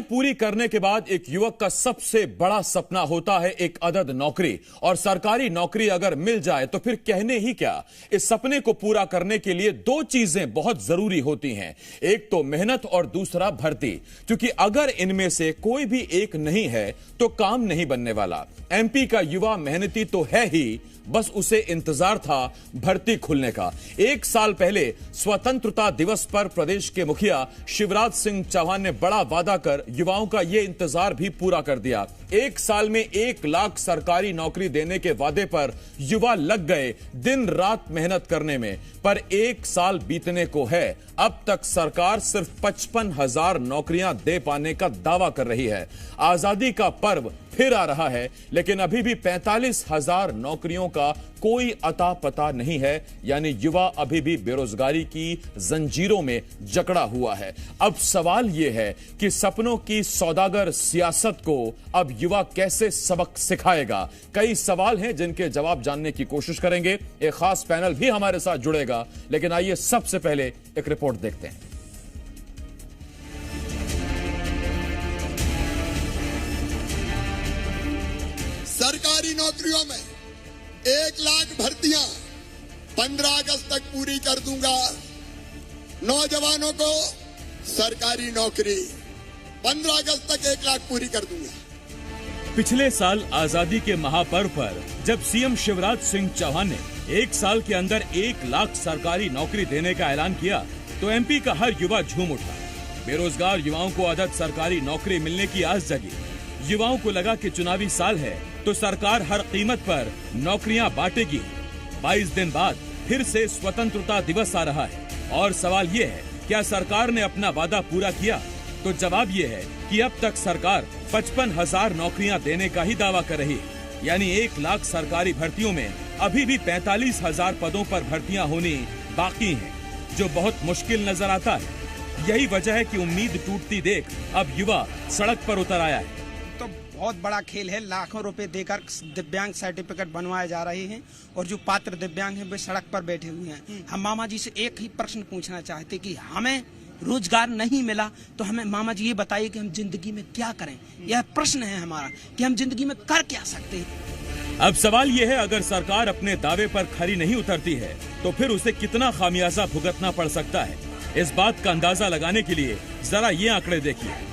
पूरी करने के बाद एक युवक का सबसे बड़ा सपना होता है एक अदद नौकरी, और सरकारी नौकरी अगर मिल जाए तो फिर कहने ही क्या। इस सपने को पूरा करने के लिए दो चीजें बहुत जरूरी होती हैं, एक तो मेहनत और दूसरा भर्ती, क्योंकि अगर इनमें से कोई भी एक नहीं है तो काम नहीं बनने वाला। एमपी का युवा मेहनती तो है ही, बस उसे इंतजार था भर्ती खुलने का। एक साल पहले स्वतंत्रता दिवस पर प्रदेश के मुखिया शिवराज सिंह चौहान ने बड़ा वादा कर युवाओं का यह इंतजार भी पूरा कर दिया। एक साल में 1 लाख सरकारी नौकरी देने के वादे पर युवा लग गए दिन रात मेहनत करने में, पर 1 साल बीतने को है। अब तक सरकार सिर्फ 55,000 नौकरियां दे पाने का दावा कर रही है। आजादी का पर्व फिर आ रहा है, लेकिन अभी भी 45,000 नौकरियों का कोई अता पता नहीं है, यानी युवा अभी भी बेरोजगारी की जंजीरों में जकड़ा हुआ है। अब सवाल यह है कि सपनों की सौदागर सियासत को अब युवा कैसे सबक सिखाएगा। कई सवाल हैं जिनके जवाब जानने की कोशिश करेंगे। एक खास पैनल भी हमारे साथ जुड़ेगा, लेकिन आइए सबसे पहले एक रिपोर्ट देखते हैं। सरकारी नौकरियों में 1 लाख भर्तियां 15 अगस्त तक पूरी कर दूंगा। नौजवानों को सरकारी नौकरी 15 अगस्त तक 1 लाख पूरी कर दूंगा। पिछले साल आजादी के महापर्व पर जब सीएम शिवराज सिंह चौहान ने 1 साल के अंदर 1 लाख सरकारी नौकरी देने का ऐलान किया तो एमपी का हर युवा झूम उठा। बेरोजगार युवाओं को अदद सरकारी नौकरी मिलने की आस जगी। युवाओं को लगा कि चुनावी साल है तो सरकार हर कीमत पर नौकरियां बांटेगी। 22 दिन बाद फिर से स्वतंत्रता दिवस आ रहा है और सवाल ये है, क्या सरकार ने अपना वादा पूरा किया? तो जवाब ये है कि अब तक सरकार 55,000 नौकरियां देने का ही दावा कर रही है, यानी 1 लाख सरकारी भर्तियों में अभी भी 45,000 पदों पर भर्तियां होनी बाकी हैं, जो बहुत मुश्किल नजर आता है। यही वजह है कि उम्मीद टूटती देख अब युवा सड़क पर उतर आया है। तो बहुत बड़ा खेल है, लाखों रुपए देकर दिव्यांग सर्टिफिकेट बनवाए जा रहे हैं और जो पात्र दिव्यांग हैं वे सड़क पर बैठे हुए हैं। हम मामा जी से एक ही प्रश्न पूछना चाहते कि हमें रोजगार नहीं मिला तो हमें मामा जी ये बताइए कि हम जिंदगी में क्या करें। यह प्रश्न है हमारा कि हम जिंदगी में कर क्या सकते हैं। अब सवाल यह है, अगर सरकार अपने दावे पर खरी नहीं उतरती है तो फिर उसे कितना खामियाजा भुगतना पड़ सकता है। इस बात का अंदाजा लगाने के लिए जरा ये आंकड़े देखिए।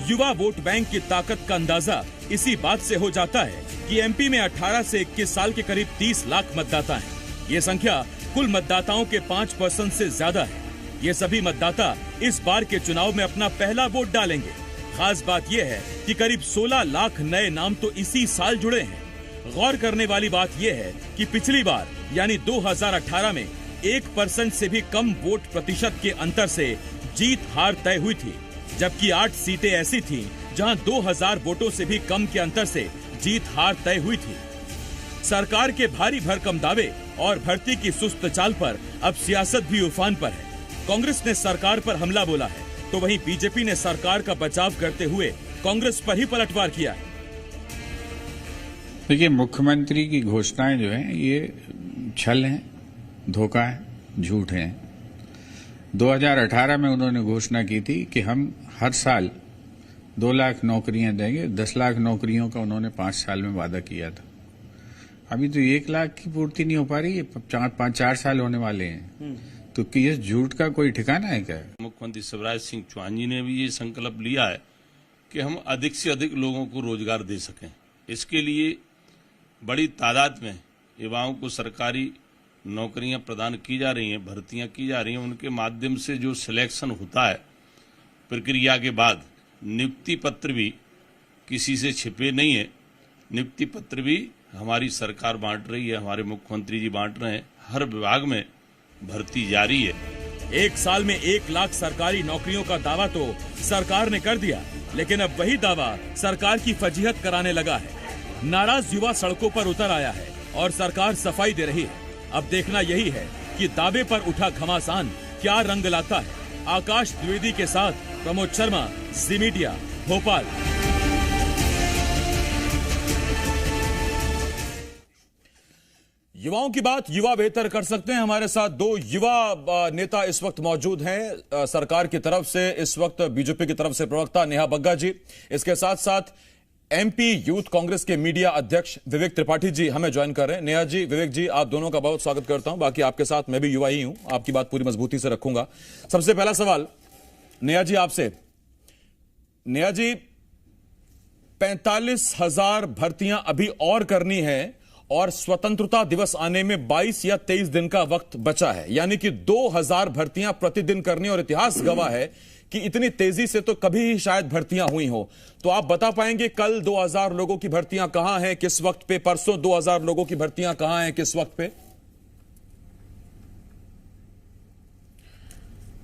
युवा वोट बैंक की ताकत का अंदाजा इसी बात से हो जाता है कि एमपी में 18 से 21 साल के करीब 30 लाख मतदाता हैं। ये संख्या कुल मतदाताओं के 5% से ज्यादा है। ये सभी मतदाता इस बार के चुनाव में अपना पहला वोट डालेंगे। खास बात यह है कि करीब 16 लाख नए नाम तो इसी साल जुड़े हैं। गौर करने वाली बात यह है कि पिछली बार यानी 2018 में 1% से भी कम वोट प्रतिशत के अंतर से जीत हार तय हुई थी, जबकि 8 सीटें ऐसी थीं जहां 2000 वोटों से भी कम के अंतर से जीत हार तय हुई थी। सरकार के भारी भरकम दावे और भर्ती की सुस्त चाल पर अब सियासत भी उफान पर है। कांग्रेस ने सरकार पर हमला बोला है तो वहीं बीजेपी ने सरकार का बचाव करते हुए कांग्रेस पर ही पलटवार किया है। देखिए, मुख्यमंत्री की घोषणाएं जो हैं ये छल हैं, धोखा है, झूठ है। 2018 में उन्होंने घोषणा की थी कि हम हर साल 2 लाख नौकरियां देंगे। 10 लाख नौकरियों का उन्होंने 5 साल में वादा किया था। अभी तो 1 लाख की पूर्ति नहीं हो पा रही है, 4 साल होने वाले हैं। तो कि इस झूठ का कोई ठिकाना है क्या? मुख्यमंत्री शिवराज सिंह चौहान जी ने भी ये संकल्प लिया है कि हम अधिक से अधिक लोगों को रोजगार दे सकें। इसके लिए बड़ी तादाद में युवाओं को सरकारी नौकरियां प्रदान की जा रही हैं, भर्तियां की जा रही हैं। उनके माध्यम से जो सिलेक्शन होता है, प्रक्रिया के बाद नियुक्ति पत्र भी किसी से छिपे नहीं है। नियुक्ति पत्र भी हमारी सरकार बांट रही है, हमारे मुख्यमंत्री जी बांट रहे हैं। हर विभाग में भर्ती जारी है। 1 साल में 1 लाख सरकारी नौकरियों का दावा तो सरकार ने कर दिया, लेकिन अब वही दावा सरकार की फजीहत कराने लगा है। नाराज युवा सड़कों पर उतर आया है और सरकार सफाई दे रही है। अब देखना यही है कि दावे पर उठा घमासान क्या रंग लाता है। आकाश द्विवेदी के साथ प्रमोद शर्मा, जी मीडिया, भोपाल। युवाओं की बात युवा बेहतर कर सकते हैं। हमारे साथ दो युवा नेता इस वक्त मौजूद हैं। सरकार की तरफ से इस वक्त बीजेपी की तरफ से प्रवक्ता नेहा बग्गा जी, इसके साथ साथ एमपी यूथ कांग्रेस के मीडिया अध्यक्ष विवेक त्रिपाठी जी हमें ज्वाइन कर रहे हैं। नेहा जी, विवेक जी, आप दोनों का बहुत स्वागत करता हूं। बाकी आपके साथ मैं भी युवा ही हूं, आपकी बात पूरी मजबूती से रखूंगा। सबसे पहला सवाल नेहा जी आपसे। नेहा जी, 45,000 भर्तियां अभी और करनी है और स्वतंत्रता दिवस आने में 22 या 23 दिन का वक्त बचा है, यानी कि 2,000 भर्तियां प्रतिदिन करनी, और इतिहास गवाह है कि इतनी तेजी से तो कभी ही शायद भर्तियां हुई हो। तो आप बता पाएंगे कल 2,000 लोगों की भर्तियां कहां हैं, किस वक्त पे? परसों 2,000 लोगों की भर्तियां कहां हैं, किस वक्त पे?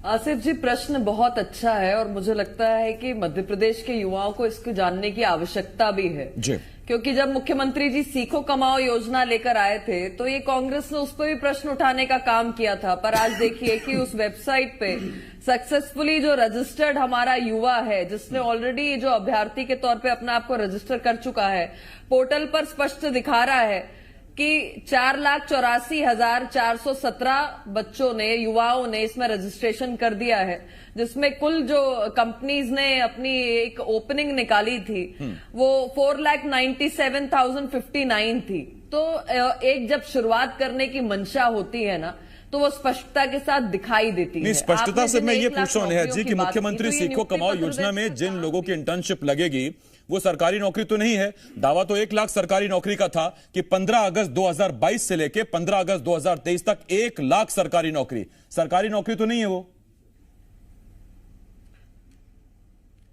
आसिफ जी, प्रश्न बहुत अच्छा है और मुझे लगता है कि मध्य प्रदेश के युवाओं को इसको जानने की आवश्यकता भी है जी। क्योंकि जब मुख्यमंत्री जी सीखो कमाओ योजना लेकर आए थे तो ये कांग्रेस ने उस पर भी प्रश्न उठाने का काम किया था, पर आज देखिए कि उस वेबसाइट पे सक्सेसफुली जो रजिस्टर्ड हमारा युवा है, जिसने ऑलरेडी जो अभ्यर्थी के तौर पे अपने आप को रजिस्टर कर चुका है, पोर्टल पर स्पष्ट दिखा रहा है कि 4,84,417 बच्चों ने, युवाओं ने इसमें रजिस्ट्रेशन कर दिया है, जिसमें कुल जो कंपनीज ने अपनी एक ओपनिंग निकाली थी वो 4,97,059 थी। तो एक जब शुरुआत करने की मंशा होती है ना, तो वो स्पष्टता के साथ दिखाई देती है। स्पष्टता से मैं ये पूछ रहा हूं नेहा जी कि मुख्यमंत्री सीखो कमाओ योजना में जिन लोगों की इंटर्नशिप लगेगी वो सरकारी नौकरी तो नहीं है। दावा तो 1 लाख सरकारी नौकरी का था कि 15 अगस्त 2022 से लेकर 15 अगस्त 2023 तक 1 लाख सरकारी नौकरी तो नहीं है वो।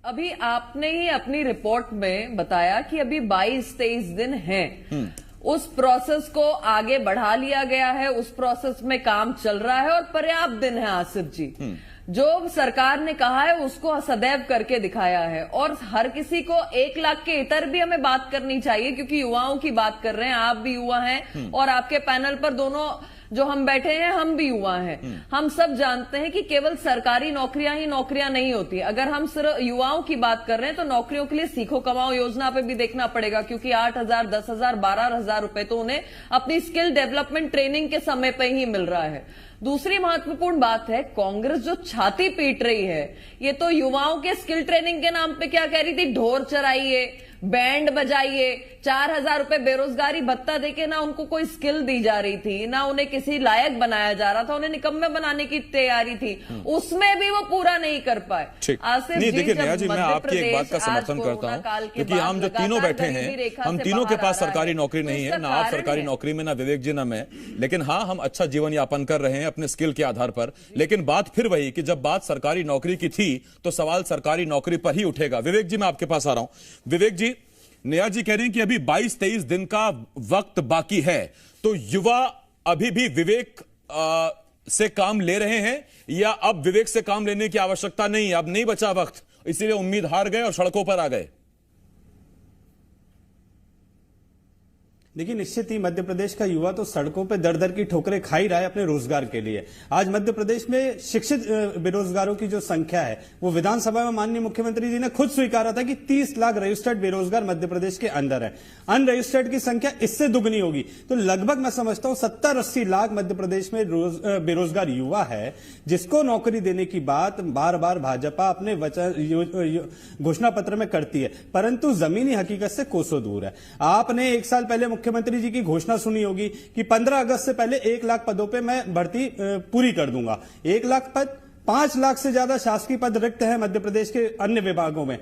अभी आपने ही अपनी रिपोर्ट में बताया कि अभी 22-23 दिन हैं। उस प्रोसेस को आगे बढ़ा लिया गया है, उस प्रोसेस में काम चल रहा है और पर्याप्त दिन है। आसिफ जी, जो सरकार ने कहा है उसको सदैव करके दिखाया है और हर किसी को 1 लाख के इतर भी हमें बात करनी चाहिए, क्योंकि युवाओं की बात कर रहे हैं, आप भी युवा हैं और आपके पैनल पर दोनों जो हम बैठे हैं हम भी युवा हैं। हम सब जानते हैं कि केवल सरकारी नौकरियां ही नौकरियां नहीं होती। अगर हम सिर्फ युवाओं की बात कर रहे हैं तो नौकरियों के लिए सीखो कमाओ योजना पे भी देखना पड़ेगा, क्योंकि 8,000, 10,000, 12,000 रुपए तो उन्हें अपनी स्किल डेवलपमेंट ट्रेनिंग के समय पे ही मिल रहा है। दूसरी महत्वपूर्ण बात है, कांग्रेस जो छाती पीट रही है, ये तो युवाओं के स्किल ट्रेनिंग के नाम पे क्या कह रही थी, ढोल चराइए, बैंड बजाइए, 4,000 रुपए बेरोजगारी भत्ता देके ना उनको कोई स्किल दी जा रही थी, ना उन्हें किसी लायक बनाया जा रहा था, उन्हें निकम्मे बनाने की तैयारी थी, उसमें भी वो पूरा नहीं कर पाए। आसिफ नहीं, देखिए नेहा जी, मैं आपकी एक बात का समर्थन करता हूं, क्योंकि हम जो तीनों बैठे हैं, हम तीनों के पास सरकारी नौकरी नहीं है, ना आप सरकारी नौकरी में, ना विवेक जी, ना मैं, लेकिन हाँ, हम अच्छा जीवन यापन कर रहे हैं अपने स्किल के आधार पर। लेकिन बात फिर वही कि जब बात सरकारी नौकरी की थी तो सवाल सरकारी नौकरी पर ही उठेगा। विवेक जी, मैं आपके पास आ रहा हूं। विवेक जी, नेहा जी कह रही हैं कि अभी 22-23 दिन का वक्त बाकी है, तो युवा अभी भी विवेक से काम ले रहे हैं या अब विवेक से काम लेने की आवश्यकता नहीं, अब नहीं बचा वक्त, इसीलिए उम्मीद हार गए और सड़कों पर आ गए? देखिए, निश्चित ही मध्य प्रदेश का युवा तो सड़कों पे दर दर की ठोकरें खा ही रहा है अपने रोजगार के लिए। आज मध्य प्रदेश में शिक्षित बेरोजगारों की जो संख्या है वो विधानसभा में माननीय मुख्यमंत्री जी ने खुद स्वीकारा था कि 30 लाख रजिस्टर्ड बेरोजगार मध्य प्रदेश के अंदर है। अनरजिस्टर्ड की संख्या इससे दुगनी होगी, तो लगभग मैं समझता हूं 70-80 लाख मध्य प्रदेश में बेरोजगार युवा है, जिसको नौकरी देने की बात बार बार भाजपा अपने घोषणा पत्र में करती है, परंतु जमीनी हकीकत से कोसों दूर है। आपने 1 साल पहले मुख्यमंत्री जी की घोषणा सुनी होगी कि 15 अगस्त से पहले 1 लाख पदों पे मैं भर्ती पूरी कर दूंगा। 1 लाख पद, 5 लाख से ज्यादा शासकीय पद रिक्त हैं मध्य प्रदेश के अन्य विभागों में।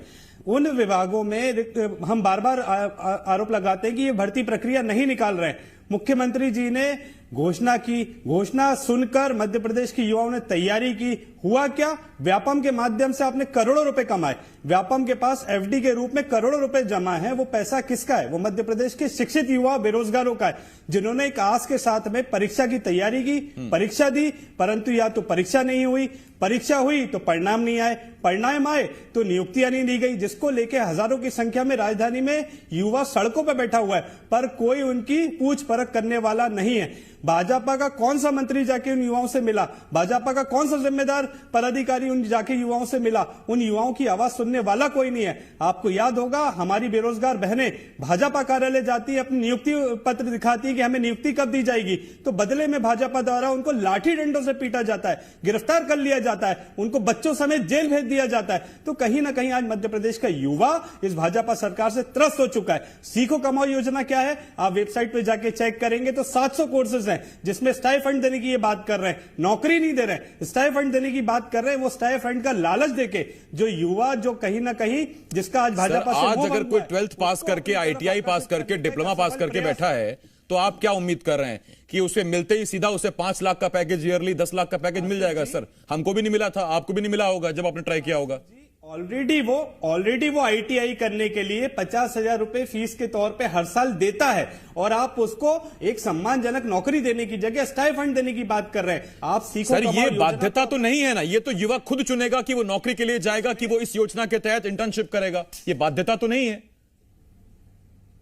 उन विभागों में हम बार बार आरोप लगाते हैं कि ये भर्ती प्रक्रिया नहीं निकाल रहे हैं। मुख्यमंत्री जी ने घोषणा की, घोषणा सुनकर मध्य प्रदेश के युवाओं ने तैयारी की। हुआ क्या, व्यापम के माध्यम से आपने करोड़ों रुपए कमाए। व्यापम के पास एफडी के रूप में करोड़ों रुपए जमा है। वो पैसा किसका है? वो मध्य प्रदेश के शिक्षित युवा बेरोजगारों का है, जिन्होंने एक आस के साथ में परीक्षा की तैयारी की, परीक्षा दी, परंतु या तो परीक्षा नहीं हुई, परीक्षा हुई तो परिणाम नहीं आए, परिणाम आए तो नियुक्तियां नहीं दी गई, जिसको लेकर हजारों की संख्या में राजधानी में युवा सड़कों पर बैठा हुआ है, पर कोई उनकी पूछ परख करने वाला नहीं है। भाजपा का कौन सा मंत्री जाके उन युवाओं से मिला? भाजपा का कौन सा जिम्मेदार पदाधिकारी उन जाके युवाओं से मिला? उन युवाओं की आवाज सुनने सुनने वाला कोई नहीं है। आपको याद होगा, हमारी बेरोजगार बहनें भाजपा कार्यालय जाती है, अपनी नियुक्ति पत्र दिखाती है कि हमें नियुक्ति कब दी जाएगी, तो बदले में भाजपा द्वारा उनको लाठी डंडों से पीटा जाता है, गिरफ्तार कर लिया जाता है, उनको बच्चों समेत जेल भेज दिया जाता है। तो कहीं ना कहीं आज मध्य प्रदेश का युवा इस भाजपा सरकार से त्रस्त हो चुका है। सीखो कमाओ योजना क्या है, आप वेबसाइट पे जाके चेक करेंगे तो 700 कोर्सेज हैं जिसमें स्टाइफंड देने की ये बात कर रहे हैं, नौकरी नहीं दे रहे हैं, स्टाइफंड देने की बात कर रहे हैं। वो स्टाइफंड का लालच देके जो युवा, जो कहीं ना कहीं जिसका आज भाजपा से आज अगर कोई 12th पास करके, ITI पास करके, डिप्लोमा पास करके बैठा है, तो आप क्या उम्मीद कर रहे हैं कि उसे मिलते ही सीधा उसे 5 लाख का पैकेज ईयरली, 10 लाख का पैकेज मिल जाएगा? सर, हमको भी नहीं मिला था, आपको भी नहीं मिला होगा जब आपने ट्राई किया होगा। ऑलरेडी वो ITI करने के लिए 50,000 रुपए फीस के तौर पे हर साल देता है, और आप उसको एक सम्मानजनक नौकरी देने की जगह स्टाइफंड देने की बात कर रहे हैं। आप सीखो सर, ये बाध्यता तो नहीं है ना, ये तो युवा खुद चुनेगा कि वो नौकरी के लिए जाएगा, कि वो इस योजना के तहत इंटर्नशिप करेगा। ये बाध्यता तो नहीं है।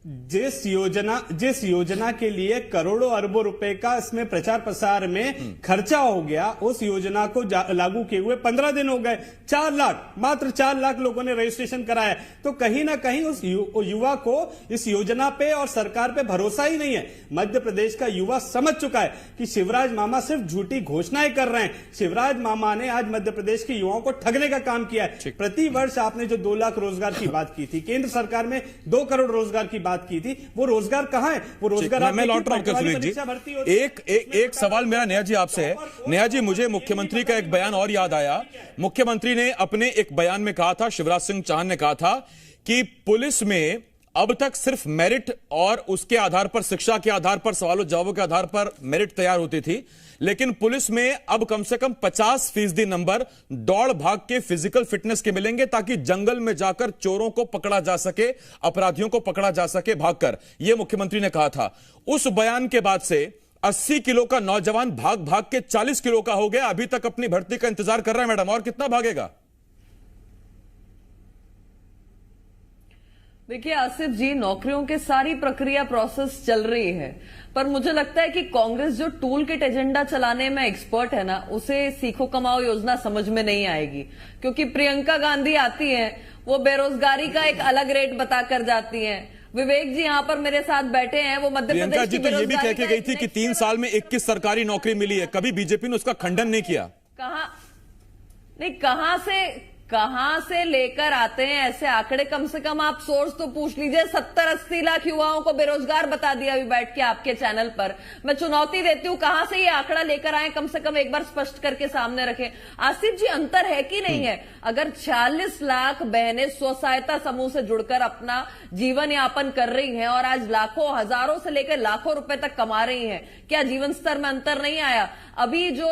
जिस योजना के लिए करोड़ों अरबों रुपए का इसमें प्रचार प्रसार में खर्चा हो गया, उस योजना को लागू किए हुए 15 दिन हो गए, 4 लाख, मात्र 4 लाख लोगों ने रजिस्ट्रेशन कराया। तो कहीं ना कहीं उस युवा को इस योजना पे और सरकार पे भरोसा ही नहीं है। मध्य प्रदेश का युवा समझ चुका है कि शिवराज मामा सिर्फ झूठी घोषणाएं कर रहे हैं। शिवराज मामा ने आज मध्य प्रदेश के युवाओं को ठगने का काम किया है। प्रति वर्ष आपने जो 2 लाख रोजगार की बात की थी, केंद्र सरकार में 2 करोड़ रोजगार की बात की थी, वो रोजगार कहां है? वो रोजगार मैं लौट रहा हूं। एक सवाल मेरा नेहा जी आपसे है। नेहा जी, मुझे मुख्यमंत्री का एक बयान और याद आया। मुख्यमंत्री ने अपने एक बयान में कहा था, शिवराज सिंह चौहान ने कहा था कि पुलिस में अब तक सिर्फ मेरिट और उसके आधार पर, शिक्षा के आधार पर, सवालों जवाबों के आधार पर मेरिट तैयार होती थी, लेकिन पुलिस में अब कम से कम 50% नंबर दौड़ भाग के, फिजिकल फिटनेस के मिलेंगे, ताकि जंगल में जाकर चोरों को पकड़ा जा सके, अपराधियों को पकड़ा जा सके भागकर। यह मुख्यमंत्री ने कहा था। उस बयान के बाद से 80 किलो का नौजवान भाग भाग के 40 किलो का हो गया, अभी तक अपनी भर्ती का इंतजार कर रहा है। मैडम, और कितना भागेगा? देखिए आसिफ जी, नौकरियों के सारी प्रक्रिया प्रोसेस चल रही है, पर मुझे लगता है कि कांग्रेस जो टूल किट एजेंडा चलाने में एक्सपर्ट है ना, उसे सीखो कमाओ योजना समझ में नहीं आएगी। क्योंकि प्रियंका गांधी आती हैं, वो बेरोजगारी का एक अलग रेट बता कर जाती हैं। विवेक जी यहाँ पर मेरे साथ बैठे हैं, वो मध्य प्रदेश जी तो ये भी कह के गई थी कि 3 साल में 21 सरकारी नौकरी मिली है। कभी बीजेपी ने उसका खंडन नहीं किया। कहां से लेकर आते हैं ऐसे आंकड़े? कम से कम आप सोर्स तो पूछ लीजिए। 70-80 लाख युवाओं को बेरोजगार बता दिया अभी बैठ के आपके चैनल पर। मैं चुनौती देती हूं, कहां से ये आंकड़ा लेकर आए, कम से कम एक बार स्पष्ट करके सामने रखें। आसिफ जी, अंतर है कि नहीं है? अगर 40 लाख बहनें स्व सहायता समूह से जुड़कर अपना जीवन यापन कर रही हैं और आज लाखों, हजारों से लेकर लाखों रुपए तक कमा रही हैं, क्या जीवन स्तर में अंतर नहीं आया? अभी जो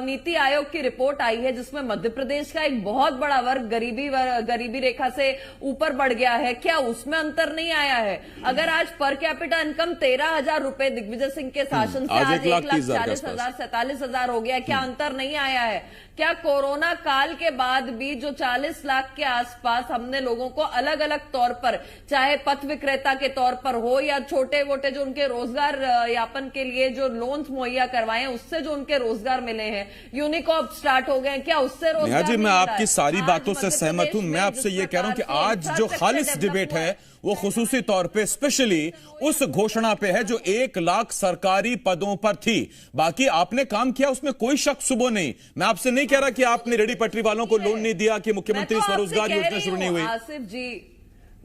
नीति आयोग की रिपोर्ट आई है, जिसमें मध्य प्रदेश का एक बहुत बड़ा वर्ग गरीबी रेखा से ऊपर बढ़ गया है, क्या उसमें अंतर नहीं आया है? अगर आज पर कैपिटा इनकम 13,000 रुपए दिग्विजय सिंह के शासन से आज 1,40,000 47,000 हो गया, क्या अंतर नहीं आया है? क्या कोरोना काल के बाद भी जो 40 लाख के आसपास हमने लोगों को अलग अलग तौर पर, चाहे पथ विक्रेता के तौर पर हो या छोटे मोटे जो उनके रोजगार यापन के लिए जो लोन्स मुहैया करवाए हैं, उससे जो उनके रोजगार मिले हैं, यूनिकॉर्प स्टार्ट हो गए, क्या उससे रोजगार? जी, मैं आपकी सारी बातों से सहमत हूं। मैं आपसे ये कह रहा हूं कि आज जो खालिस डिबेट है वो खुसूसी तौर पे स्पेशली उस घोषणा पे है जो 1 लाख सरकारी पदों पर थी। बाकी आपने काम किया, उसमें कोई शक सुबह नहीं। मैं आपसे नहीं कह रहा कि आपने रेडी पटरी वालों को लोन नहीं दिया, कि मुख्यमंत्री स्वरोजगार योजना शुरू नहीं हुई। आसिफ जी,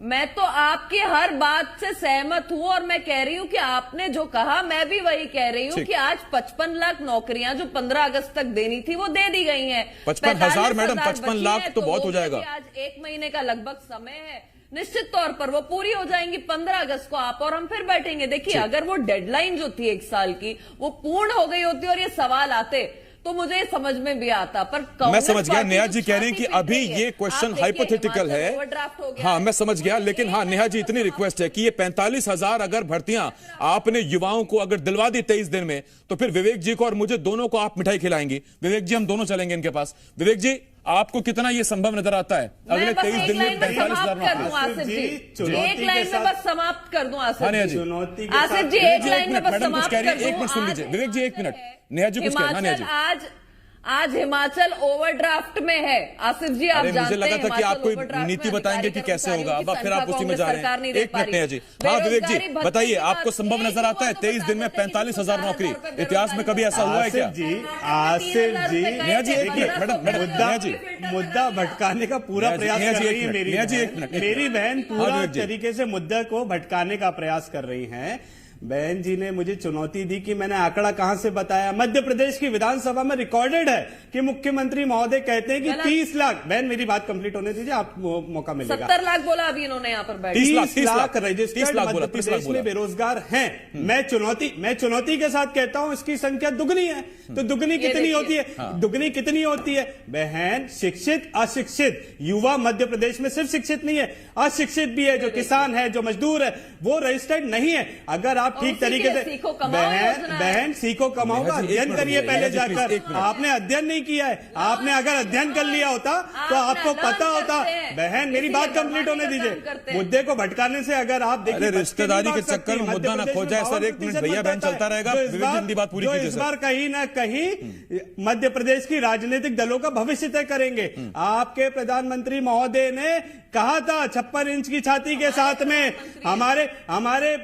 मैं तो आपकी हर बात से सहमत हूं और मैं कह रही हूं कि आपने जो कहा मैं भी वही कह रही हूं कि आज 55 लाख नौकरियां जो 15 अगस्त तक देनी थी वो दे दी गई हैं। 55,000 मैडम, 55 लाख तो बहुत हो जाएगा। आज 1 महीने का लगभग समय है, निश्चित तौर पर वो पूरी हो जाएंगी 15 अगस्त को। आप और हम फिर बैठेंगे। देखिए, अगर वो डेडलाइन जो थी 1 साल की वो पूर्ण हो गई होती और ये सवाल आते तो मुझे समझ में भी आता। पर मैं समझ गया, नेहा जी कह रहे हैं कि अभी ये क्वेश्चन हाइपोथेटिकल है। हाँ, मैं समझ गया, लेकिन हाँ नेहा जी, इतनी रिक्वेस्ट है कि ये 45,000 अगर भर्तियां आपने युवाओं को अगर दिलवा दी 23 दिन में, तो फिर विवेक जी को और मुझे दोनों को आप मिठाई खिलाएंगी। विवेक जी, हम दोनों चलेंगे इनके पास। विवेक जी, आपको कितना ये संभव नजर आता है अगले 23 दिन में 45,000 नौकरी? एक लाइन में बस समाप्त कर दूं आसिफ जी। आसिफ जी, एक लाइन में बस समाप्त कर दूं। 1 मिनट सुन लीजिए विवेक जी, 1 मिनट। नेहा जी कुछ कहना। नेहा जी, आज आज हिमाचल ओवरड्राफ्ट में है। आसिफ जी, आप अरे जानते मुझे लगा हैं था कि आप हिमाचल कोई ओवरड्राफ्ट नीति में बताएंगे कि अधिकारी कैसे होगा, अब फिर आप उसी में जा रहे हैं। एक मिनट नेहा जी, हाँ विवेक जी बताइए, आपको संभव नजर आता है 23 दिन में 45,000 नौकरी? इतिहास में कभी ऐसा हुआ है क्या? आसिफ जी नेहा जी एक मिनट, मैडम नेहा जी, मुद्दा भटकाने का पूरा प्रयास कर रही है मेरी नेहा जी, एक बहन। मिनट। मेरी बहन पूरा विवेक जी। तरीके से मुद्दे को भटकाने का प्रयास कर रही हैं। बहन जी ने मुझे चुनौती दी कि मैंने आंकड़ा कहां से बताया। मध्य प्रदेश की विधानसभा में रिकॉर्डेड है कि मुख्यमंत्री महोदय कहते हैं कि 30 लाख, बहन मेरी बात कंप्लीट होने दीजिए, आप मौका मिलेगा। 70 लाख बोला अभी इन्होंने यहाँ पर बैठ 30 30 लाख लाख रजिस्टर्ड बोला, मध्य 30 लाख प्रदेश बोला। में बेरोजगार हैं। मैं चुनौती के साथ कहता हूं इसकी संख्या दुगनी है। तो दुगनी कितनी होती है? दुगनी कितनी होती है बहन? शिक्षित, अशिक्षित युवा मध्य प्रदेश में सिर्फ शिक्षित नहीं है, अशिक्षित भी है। जो किसान है, जो मजदूर है, वो रजिस्टर्ड नहीं है। अगर आप ठीक तरीके से बहन सीखो कमाओ का अध्ययन करिए पहले जाकर। आपने अध्ययन नहीं किया है। आपने अगर अध्ययन कर लिया होता तो आपको पता होता। बहन मेरी बात कंप्लीट होने दीजिए। मुद्दे को भटकाने से अगर आप देखिए, रिश्तेदारी के चक्कर में मुद्दा ना खो जाए। सर एक मिनट भैया, बहन चलता रहेगा। हिंदी बात पूरी कीजिए। इस बार कहीं ना कहीं मध्य प्रदेश की राजनीतिक दलों का भविष्य तय करेंगे। आपके प्रधानमंत्री महोदय ने कहा था 56 इंच की छाती के साथ में, हमारे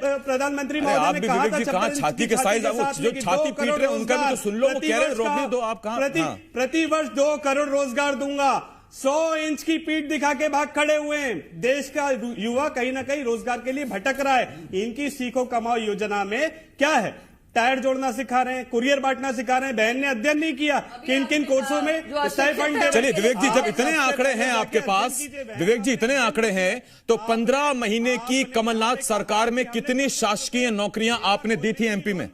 प्रधानमंत्री महोदय ने कहा था छाती के साइज, जो छाती पीट रहे हैं उनका भी तो सुन लो। वो कह रहे हैं रोकने दो, आप कहां? प्रति वर्ष 2 करोड़ रोजगार दूंगा। 100 इंच की पीठ दिखा के भाग खड़े हुए हैं। देश का युवा कहीं ना कहीं रोजगार के लिए भटक रहा है। इनकी सीखो कमाओ योजना में क्या है? टायर जोड़ना सिखा रहे हैं, कुरियर बांटना सिखा रहे हैं। बहन ने अध्ययन नहीं किया किन किन कोर्सों में स्टाइपेंड दे। चलिए विवेक जी, जब इतने आंकड़े हैं आपके पास, विवेक जी इतने आंकड़े हैं, तो 15 महीने की कमलनाथ सरकार में कितनी शासकीय नौकरियां आपने दी थी एमपी में?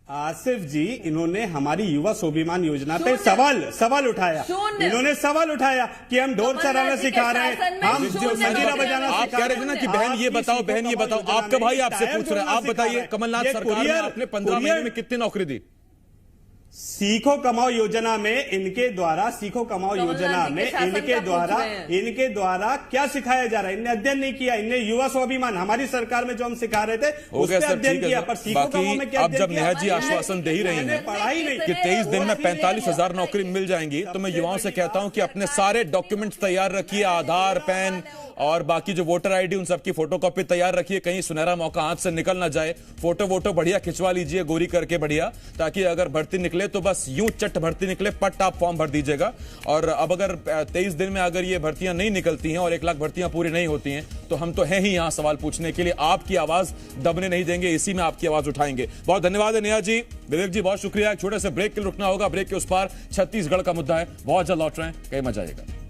आसिफ जी, इन्होंने हमारी युवा स्वाभिमान योजना पे सवाल उठाया। इन्होंने सवाल उठाया कि हम ढोल चलाना सिखा रहे हैं, हम मंजीरा बजाना सिखा रहे हैं। आप कह रहे थे ना कि बहन ये बताओ, बहन ये बताओ। आपका भाई आपसे पूछ रहा है, आप बताइए कमलनाथ सरकार में आपने 15 महीने में कितनी नौकरी दी? सीखो कमाओ योजना में इनके द्वारा इनके द्वारा क्या सिखाया जा रहा है? इनने अध्ययन नहीं किया। इनने युवा स्वाभिमान हमारी सरकार में जो हम सिखा रहे थे उस पर अध्ययन किया, पर सीखो कमाओ में क्या अब जब नेहा जी आश्वासन दे ही रही हैं पढ़ाई नहीं कि 23 दिन में 45,000 नौकरी मिल जाएंगी, तो मैं युवाओं से कहता हूं कि अपने सारे डॉक्यूमेंट्स तैयार रखिए, आधार, पैन और बाकी जो वोटर आईडी उन सबकी फोटोकॉपी तैयार रखिए। कहीं सुनहरा मौका हाथ से निकल ना जाए। फोटो बढ़िया खिंचवा लीजिए, गोरी करके बढ़िया, ताकि अगर भर्ती निकले तो बस यूं चट भर्ती निकले, पट आप फॉर्म भर दीजिएगा। और अब अगर 23 दिन में अगर ये भर्तियां नहीं निकलती हैं और 1 लाख भर्तियां पूरी नहीं होती हैं, तो हम तो हैं ही यहां सवाल पूछने के लिए। आपकी आवाज दबने नहीं देंगे, इसी में आपकी आवाज उठाएंगे। बहुत धन्यवाद है नेहा जी। विवेक जी बहुत शुक्रिया। एक छोटे से ब्रेक के लिए रुकना होगा। ब्रेक के उस पार छत्तीसगढ़ का मुद्दा है। बहुत जल्द लौट रहे हैं, कहीं मत जाइएगा।